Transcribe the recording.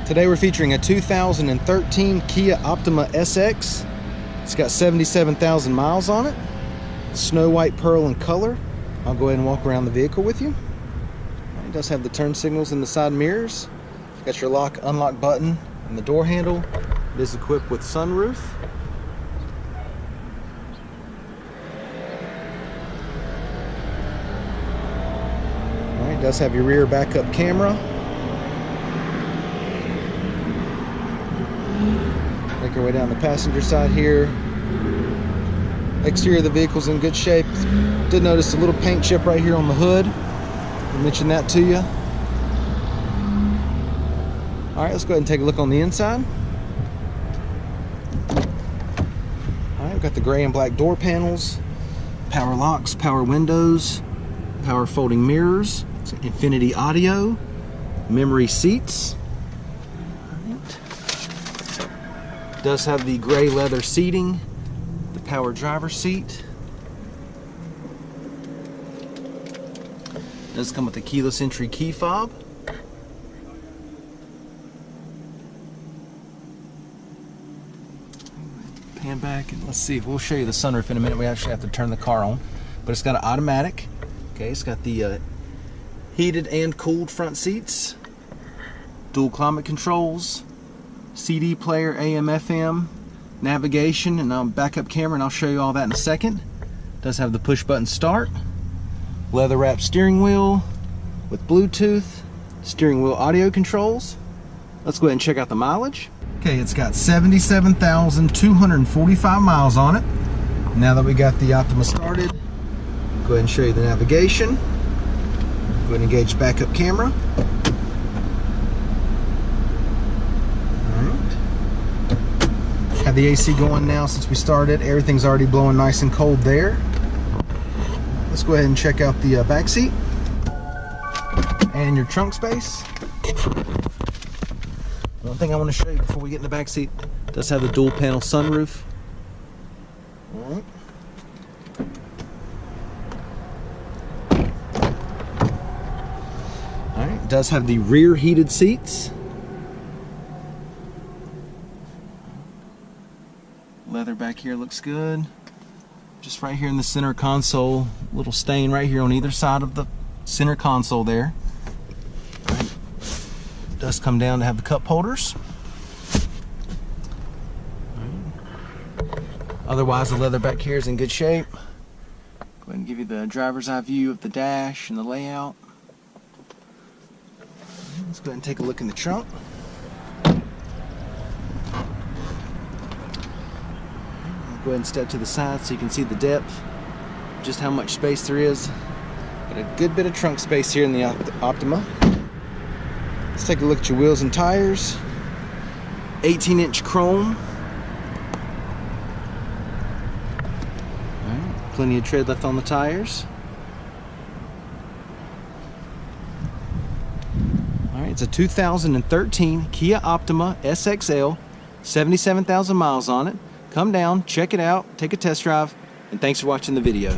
Today we're featuring a 2013 Kia Optima SX. It's got 77,000 miles on it. Snow white pearl in color. I'll go ahead and walk around the vehicle with you. It does have the turn signals in the side mirrors. It's got your lock unlock button and the door handle. It is equipped with sunroof. It does have your rear backup camera. Make our way down the passenger side here. Exterior of the vehicle's in good shape. Did notice a little paint chip right here on the hood. I mentioned that to you. Alright, let's go ahead and take a look on the inside. Alright, we've got the gray and black door panels, power locks, power windows, power folding mirrors, infinity audio, memory seats. It does have the gray leather seating, the power driver's seat. It does come with a keyless entry key fob. Pan back and let's see, we'll show you the sunroof in a minute. We actually have to turn the car on, but it's got an automatic. Okay, it's got the heated and cooled front seats, dual climate controls, CD player, AM, FM, navigation, and backup camera, and I'll show you all that in a second. It does have the push button start, leather wrapped steering wheel with Bluetooth, steering wheel audio controls. Let's go ahead and check out the mileage. Okay, it's got 77,245 miles on it. Now that we got the Optima started, go ahead and show you the navigation. Go ahead and engage backup camera. Alright. Have the AC going now since we started. Everything's already blowing nice and cold there. Let's go ahead and check out the back seat and your trunk space. One thing I want to show you before we get in the back seat, it does have the dual panel sunroof. Alright. Alright, it does have the rear heated seats. Leather back here looks good. Just right here in the center console, little stain right here on either side of the center console there. Alright. It does come down to have the cup holders. Alright. Otherwise, the leather back here is in good shape. Go ahead and give you the driver's eye view of the dash and the layout. Let's go ahead and take a look in the trunk. Go ahead and step to the side so you can see the depth, just how much space there is. Got a good bit of trunk space here in the Optima. Let's take a look at your wheels and tires. 18-inch chrome. Alright, plenty of tread left on the tires. Alright, it's a 2013 Kia Optima SXL, 77,000 miles on it. Come down, check it out, take a test drive, and thanks for watching the video.